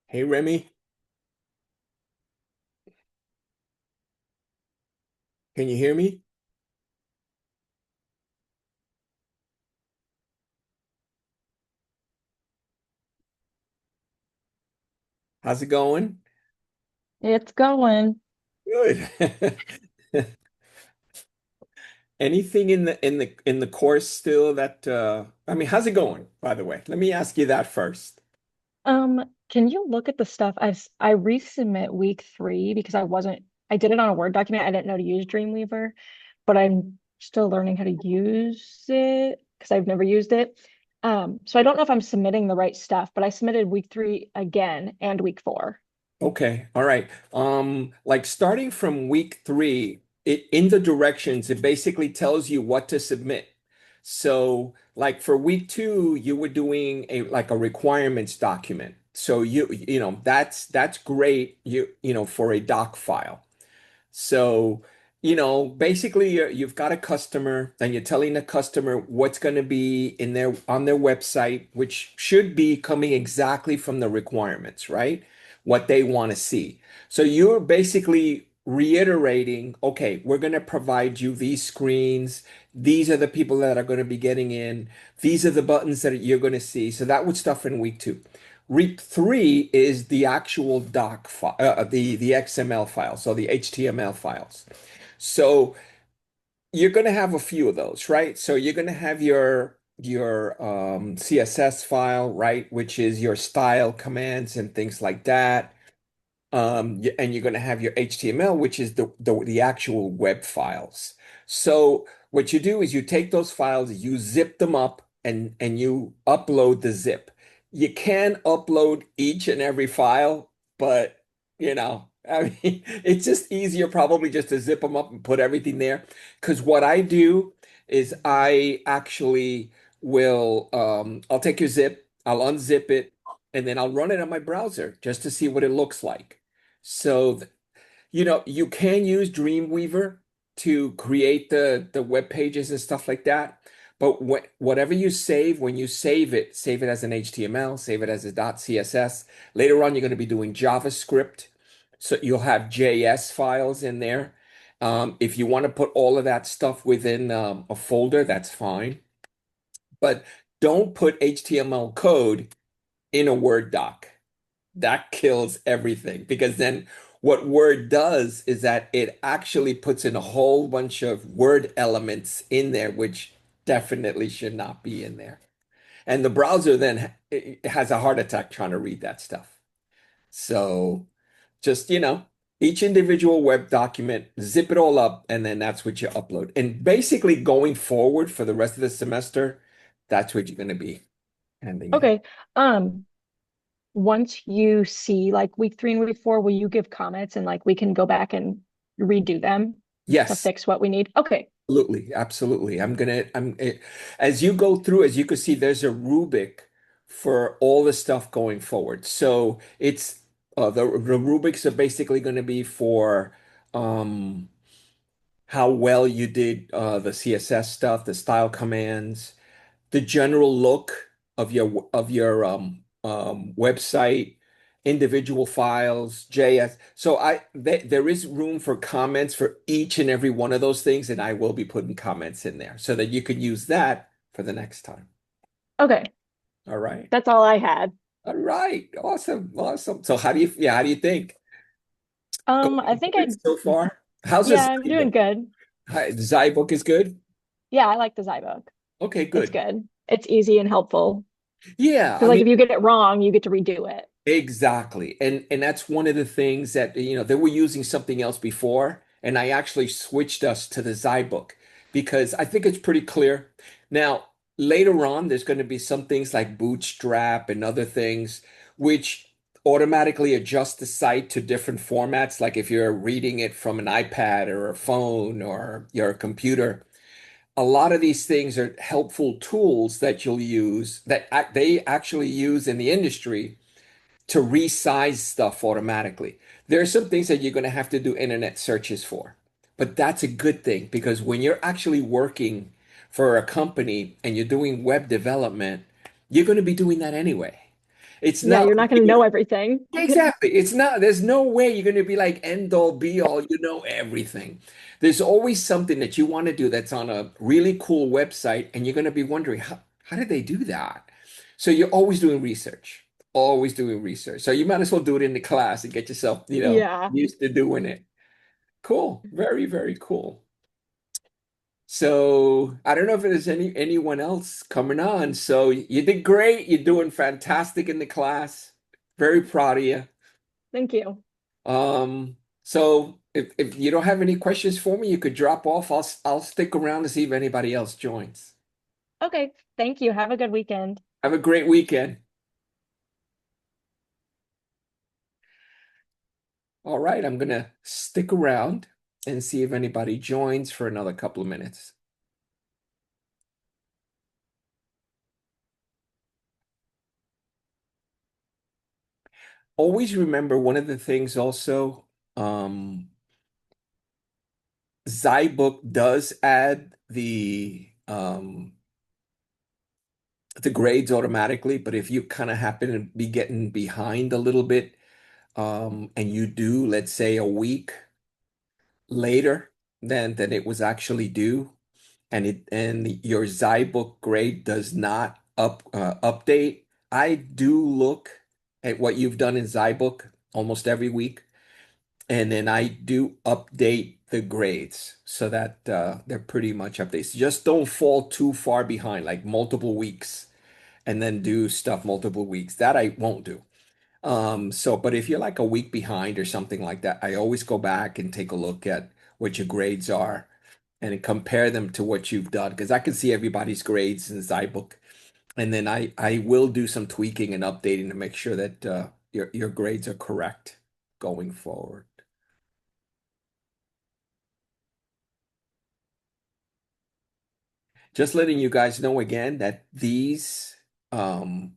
Hey Remy, can you hear me? How's it going? It's going. Good. Anything in the course still that I mean, how's it going, by the way? Let me ask you that first. Can you look at the stuff I resubmit week 3 because I did it on a Word document. I didn't know to use Dreamweaver, but I'm still learning how to use it because I've never used it. So I don't know if I'm submitting the right stuff, but I submitted week 3 again and week 4. Okay, all right. Like starting from week three, it in the directions, it basically tells you what to submit. So, like for week two, you were doing a requirements document. So that's great. For a doc file. So, basically you've got a customer and you're telling the customer what's going to be in their on their website, which should be coming exactly from the requirements, right? What they want to see. So you're basically reiterating, okay, we're going to provide you these screens. These are the people that are going to be getting in. These are the buttons that you're going to see. So that would stuff in week two. Week three is the actual doc file, the XML files, so the HTML files. So you're going to have a few of those, right? So you're going to have your CSS file, right, which is your style commands and things like that. And you're going to have your HTML, which is the actual web files. So what you do is you take those files, you zip them up, and you upload the zip. You can upload each and every file, but I mean, it's just easier probably just to zip them up and put everything there. Because what I do is I actually I'll take your zip, I'll unzip it, and then I'll run it on my browser just to see what it looks like. So, you can use Dreamweaver to create the web pages and stuff like that. But whatever you save, when you save it as an HTML, save it as a .css. Later on, you're going to be doing JavaScript. So you'll have JS files in there. If you want to put all of that stuff within a folder, that's fine. But don't put HTML code in a Word doc. That kills everything because then what Word does is that it actually puts in a whole bunch of Word elements in there, which definitely should not be in there. And the browser then it has a heart attack trying to read that stuff. So just, each individual web document, zip it all up, and then that's what you upload. And basically going forward for the rest of the semester, that's what you're going to be handing in. Okay. Um, Once you see like week 3 and week 4, will you give comments and like we can go back and redo them to Yes. fix what we need? Okay. Absolutely, absolutely. As you go through, as you can see, there's a rubric for all the stuff going forward. So it's the rubrics are basically going to be for um, how well you did the CSS stuff, the style commands, the general look of your website, individual files, JS. So there is room for comments for each and every one of those things, and I will be putting comments in there so that you can use that for the next time. Okay. All right. That's all I had. All right. Awesome. Awesome. So how do you think? I Going think good so far? How's the yeah, I'm doing Zybook? good. Hi, the Zybook is good? Yeah, I like the Zybook. Okay, It's good. good. It's easy and helpful. Yeah, Because I like mean, if you get it wrong, you get to redo it. exactly. And that's one of the things that, they were using something else before, and I actually switched us to the Zybook because I think it's pretty clear. Now, later on, there's going to be some things like Bootstrap and other things which automatically adjust the site to different formats, like if you're reading it from an iPad or a phone or your computer. A lot of these things are helpful tools that you'll use that they actually use in the industry to resize stuff automatically. There are some things that you're going to have to do internet searches for, but that's a good thing because when you're actually working for a company and you're doing web development, you're going to be doing that anyway. It's Yeah, not you're not going to know everything. exactly. It's not, there's no way you're going to be like end all be all, you know everything. There's always something that you want to do that's on a really cool website, and you're going to be wondering, how did they do that? So you're always doing research. So you might as well do it in the class and get yourself, Yeah. used to doing it. Cool. Very, very cool. So I don't know if there's anyone else coming on. So you did great. You're doing fantastic in the class. Very proud of you. Thank you. So if you don't have any questions for me, you could drop off. I'll stick around to see if anybody else joins. Okay. Thank you. Have a good weekend. Have a great weekend. All right, I'm gonna stick around and see if anybody joins for another couple of minutes. Always remember one of the things also, Zybook does add the grades automatically, but if you kind of happen to be getting behind a little bit, and you do, let's say, a week later than it was actually due, and your Zybook grade does not update, I do look at what you've done in Zybook almost every week, and then I do update the grades so that they're pretty much updated. Just don't fall too far behind, like multiple weeks, and then do stuff multiple weeks. That I won't do. But if you're like a week behind or something like that, I always go back and take a look at what your grades are and compare them to what you've done because I can see everybody's grades in Zybook, and then I will do some tweaking and updating to make sure that your grades are correct going forward. Just letting you guys know again that um,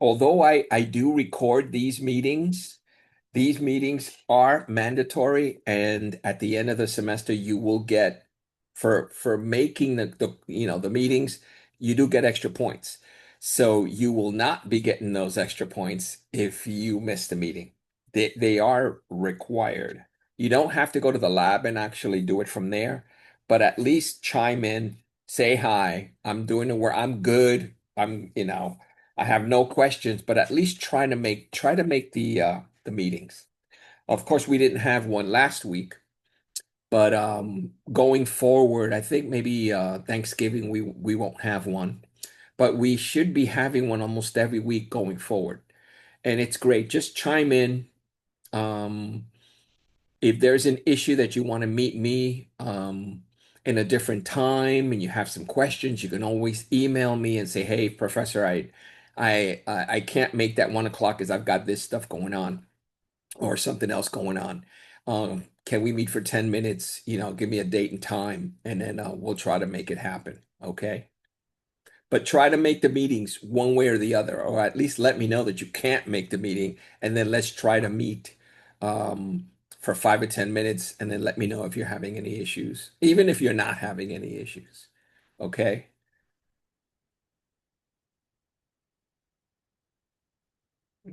although I do record these meetings are mandatory, and at the end of the semester, you will get for making the meetings, you do get extra points. So you will not be getting those extra points if you miss the meeting. They are required. You don't have to go to the lab and actually do it from there, but at least chime in, say hi. I'm doing the work. I'm good. I have no questions, but at least try to make the meetings. Of course, we didn't have one last week, but going forward, I think maybe Thanksgiving we won't have one, but we should be having one almost every week going forward, and it's great. Just chime in. Um, if there's an issue that you want to meet me in a different time and you have some questions, you can always email me and say, "Hey, Professor, I can't make that 1 o'clock because I've got this stuff going on or something else going on. Can we meet for 10 minutes? Give me a date and time, and then we'll try to make it happen." Okay. But try to make the meetings one way or the other, or at least let me know that you can't make the meeting, and then let's try to meet for 5 or 10 minutes, and then let me know if you're having any issues, even if you're not having any issues. Okay.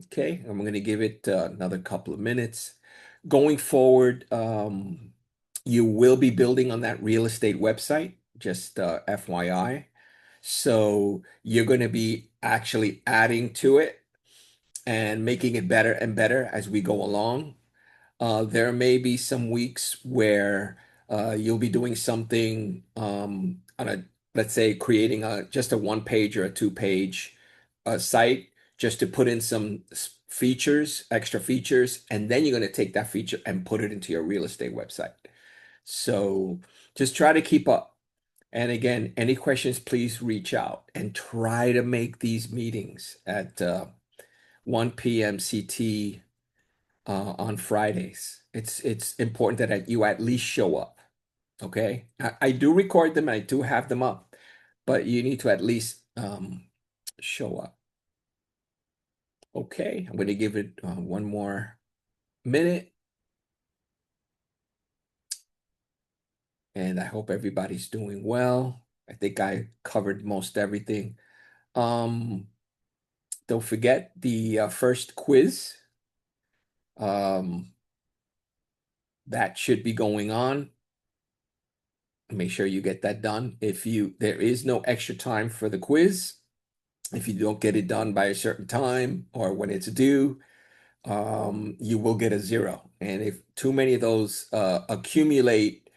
Okay. I'm going to give it another couple of minutes. Going forward, you will be building on that real estate website, just FYI. So you're going to be actually adding to it and making it better and better as we go along. There may be some weeks where you'll be doing something on let's say, creating just a 1 page or a 2 page site just to put in some features, extra features, and then you're going to take that feature and put it into your real estate website. So just try to keep up. And again, any questions, please reach out and try to make these meetings at 1 p.m. CT on Fridays. It's important that you at least show up. Okay. I do record them. I do have them up, but you need to at least show up. Okay. I'm going to give it one more minute, and I hope everybody's doing well. I think I covered most everything. Um, Don't forget the first quiz. Um, that should be going on. Make sure you get that done. If you there is no extra time for the quiz, if you don't get it done by a certain time or when it's due, you will get a zero. And if too many of those accumulate,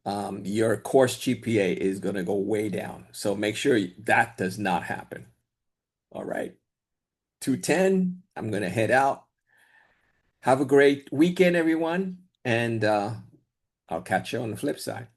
your course GPA is going to go way down. So make sure that does not happen. All right. 210, I'm going to head out. Have a great weekend, everyone. And I'll catch you on the flip side.